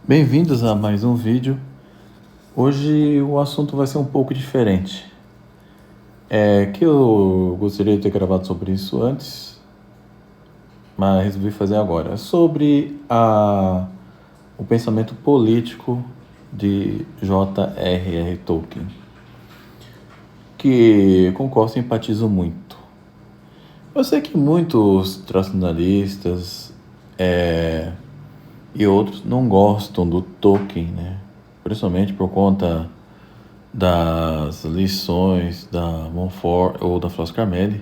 Bem-vindos a mais um vídeo. Hoje o assunto vai ser um pouco diferente. Que eu gostaria de ter gravado sobre isso antes, mas resolvi fazer agora. Sobre o pensamento político de J.R.R. Tolkien, que concordo e simpatizo muito. Eu sei que muitos tradicionalistas e outros não gostam do Tolkien, né? Principalmente por conta das lições da Montfort ou da Flos Carmelli,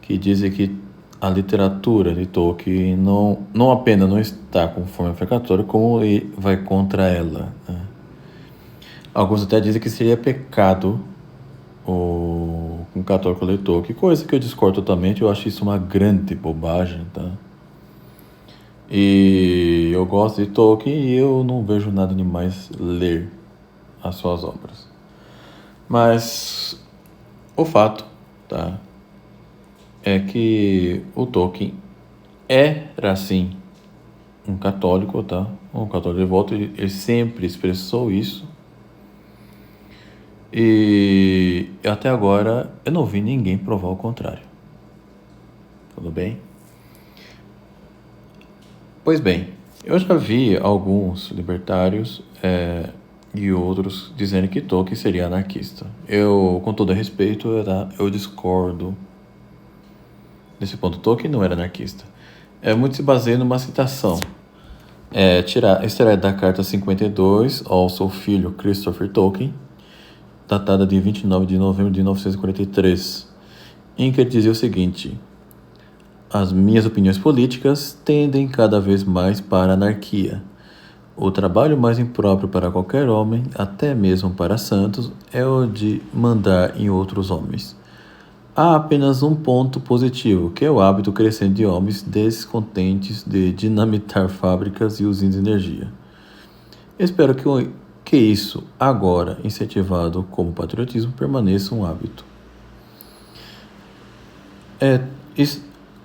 que dizem que a literatura de Tolkien não apenas não está conforme a fé católica, como vai contra ela, né? Alguns até dizem que seria pecado um católico ler Tolkien, coisa que eu discordo totalmente. Eu acho isso uma grande bobagem, tá? E eu gosto de Tolkien e eu não vejo nada demais ler as suas obras. Mas o fato, tá, é que o Tolkien era, sim, um católico, tá? Um católico devoto. Ele sempre expressou isso. E até agora eu não vi ninguém provar o contrário. Tudo bem? Pois bem, eu já vi alguns libertários e outros dizendo que Tolkien seria anarquista. Eu, com todo respeito, eu discordo desse ponto. Tolkien não era anarquista. Muito se baseia numa citação. Extraída da carta 52 ao seu filho Christopher Tolkien, datada de 29 de novembro de 1943, em que ele dizia o seguinte: as minhas opiniões políticas tendem cada vez mais para a anarquia. O trabalho mais impróprio para qualquer homem, até mesmo para santos, é o de mandar em outros homens. Há apenas um ponto positivo, que é o hábito crescente de homens descontentes de dinamitar fábricas e usinas de energia. Espero que isso, agora incentivado como patriotismo, permaneça um hábito.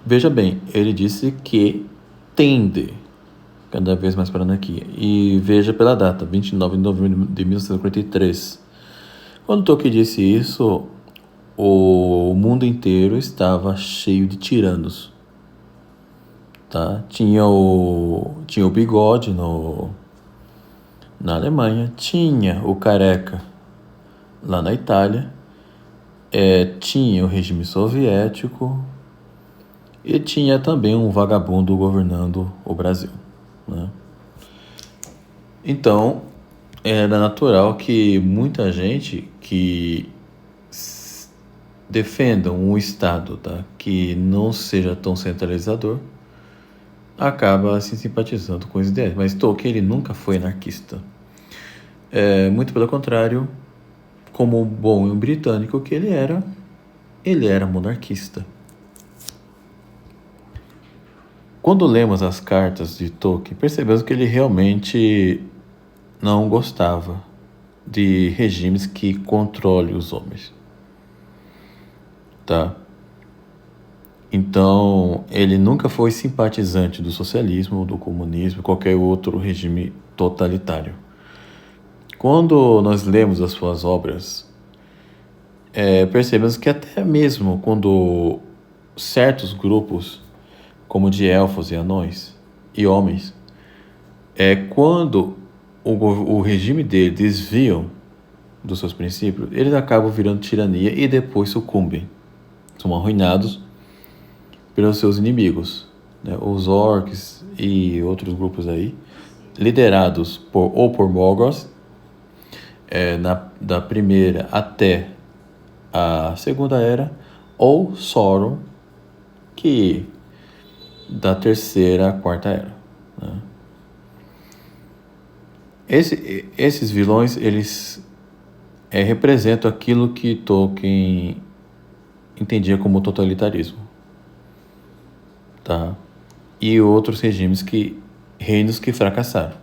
Veja bem, ele disse que tende cada vez mais para a anarquia. E veja pela data, 29 de novembro de 1943. Quando Tolkien disse isso, o mundo inteiro estava cheio de tiranos, tá? Tinha o Bigode na Alemanha, tinha o Careca lá na Itália, tinha o regime soviético e tinha também um vagabundo governando o Brasil, né? Então, era natural que muita gente que defendam um Estado, tá, que não seja tão centralizador, acaba se simpatizando com as ideias. Mas Tolkien, ele nunca foi anarquista. Muito pelo contrário, como um bom britânico que ele era monarquista. Quando lemos as cartas de Tolkien, percebemos que ele realmente não gostava de regimes que controlem os homens, tá? Então, ele nunca foi simpatizante do socialismo, do comunismo, qualquer outro regime totalitário. Quando nós lemos as suas obras, percebemos que até mesmo quando certos grupos, como de elfos e anões e homens, quando o regime dele desviam dos seus princípios, eles acabam virando tirania e depois sucumbem. São arruinados pelos seus inimigos, né? Os orcs e outros grupos aí, liderados por Morgoth, da primeira até a segunda era, ou Sauron, que da terceira à quarta era, né? Esses vilões, eles representam aquilo que Tolkien entendia como totalitarismo, tá? E outros reinos que fracassaram,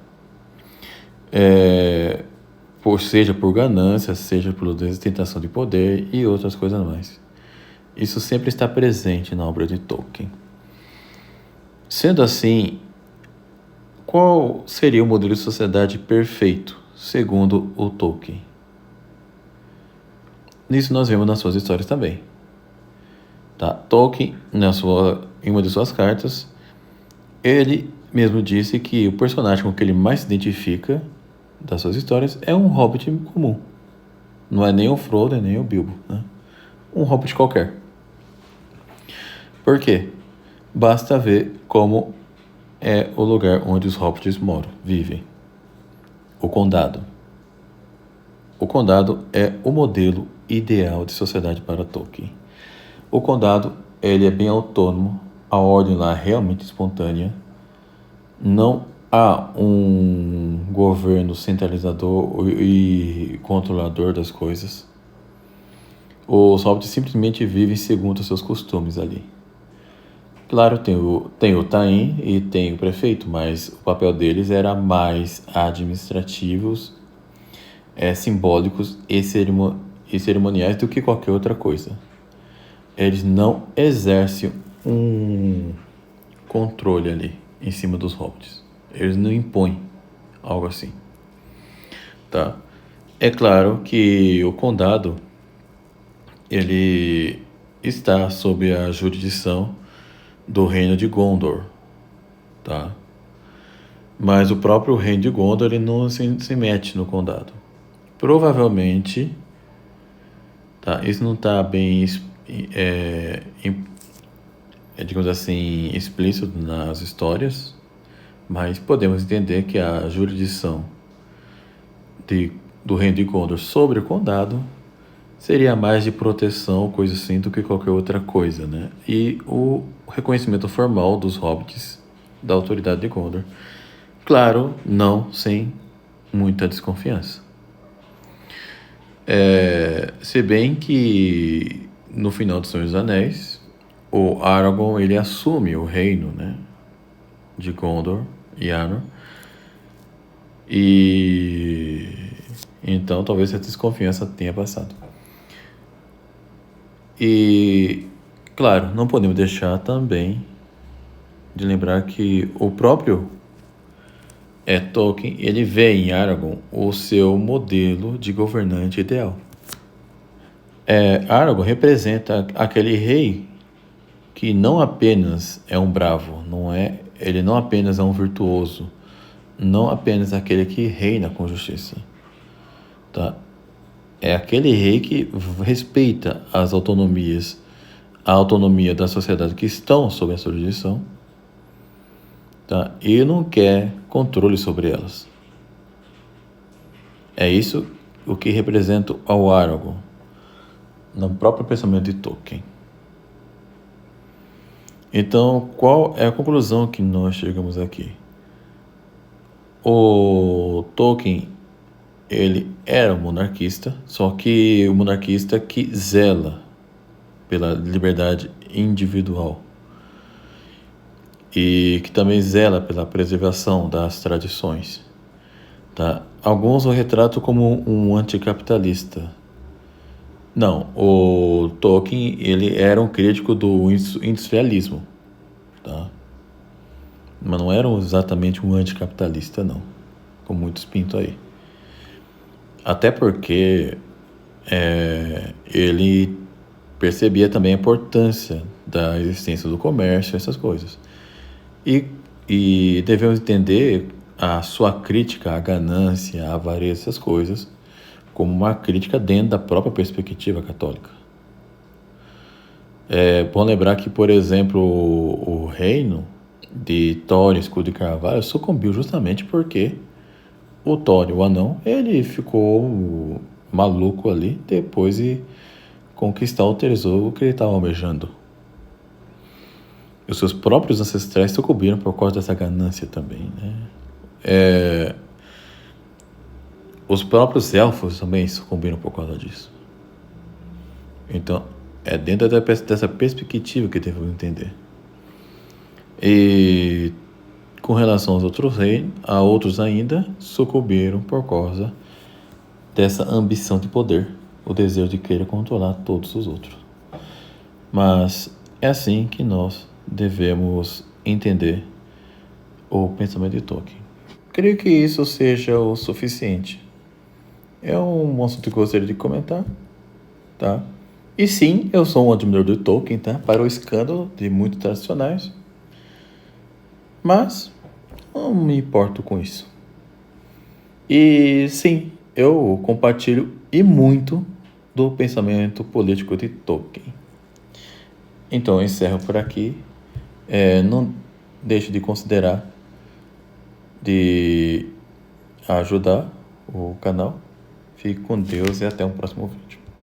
seja por ganância, seja por tentação de poder e outras coisas mais. Isso sempre está presente na obra de Tolkien. Sendo assim, qual seria o modelo de sociedade perfeito, segundo o Tolkien? Nisso nós vemos nas suas histórias também. Tá? Tolkien, em uma de suas cartas, ele mesmo disse que o personagem com que ele mais se identifica das suas histórias é um hobbit comum. Não é nem o Frodo, nem o Bilbo, né? Um hobbit qualquer. Por quê? Basta ver como é o lugar onde os hobbits moram, vivem. O Condado. O Condado é o modelo ideal de sociedade para Tolkien. O Condado, ele é bem autônomo, a ordem lá é realmente espontânea, não há um governo centralizador e controlador das coisas. Os hobbits simplesmente vivem segundo os seus costumes ali. Claro, tem o Taim e tem o prefeito, mas o papel deles era mais administrativos, simbólicos e cerimoniais do que qualquer outra coisa. Eles não exercem um controle ali em cima dos hobbits. Eles não impõem algo assim. Tá? É claro que o condado ele está sob a jurisdição do reino de Gondor, tá? Mas o próprio reino de Gondor ele não se mete no condado. Provavelmente, tá? Isso não está bem, digamos assim, explícito nas histórias, mas podemos entender que a jurisdição do reino de Gondor sobre o condado seria mais de proteção, coisa assim, do que qualquer outra coisa, né? E o reconhecimento formal dos hobbits da autoridade de Gondor. Claro, não sem muita desconfiança. Se bem que no final de Senhor dos Anéis, o Aragorn ele assume o reino, né, de Gondor e Arnor. E então talvez essa desconfiança tenha passado. E, claro, não podemos deixar também de lembrar que o próprio Tolkien, ele vê em Aragorn o seu modelo de governante ideal. Aragorn representa aquele rei que não apenas é um bravo, ele não apenas é um virtuoso, não apenas aquele que reina com justiça, tá? É aquele rei que respeita a autonomia da sociedade que estão sob a sua jurisdição, tá? E não quer controle sobre elas. É isso o que representa o Aragorn no próprio pensamento de Tolkien. Então, qual é a conclusão que nós chegamos aqui? O Tolkien ele era um monarquista, só que o monarquista que zela pela liberdade individual e que também zela pela preservação das tradições, tá? Alguns o retratam como um anticapitalista. Não, o Tolkien ele era um crítico do industrialismo, tá? Mas não era exatamente um anticapitalista, não, como muitos pintam aí. Até porque ele percebia também a importância da existência do comércio, essas coisas. E devemos entender a sua crítica à ganância, à avareza, essas coisas, como uma crítica dentro da própria perspectiva católica. É bom lembrar que, por exemplo, o reino de Thorin, Escudo e Carvalho sucumbiu justamente porque o Thorin, o anão, ele ficou maluco ali depois de conquistar o tesouro que ele estava almejando. E os seus próprios ancestrais sucumbiram por causa dessa ganância também, né? Os próprios elfos também sucumbiram por causa disso. Então, é dentro dessa perspectiva que devemos entender. E com relação aos outros reinos, a outros ainda sucumbiram por causa dessa ambição de poder, o desejo de querer controlar todos os outros. Mas é assim que nós devemos entender o pensamento de Tolkien. Creio que isso seja o suficiente. É um assunto que eu gostaria de comentar, tá? E sim, eu sou um admirador do Tolkien, tá? Para o escândalo de muitos tradicionais. Mas não me importo com isso. E sim, eu compartilho e muito do pensamento político de Tolkien. Então eu encerro por aqui. Não deixe de considerar de ajudar o canal. Fique com Deus e até o próximo vídeo.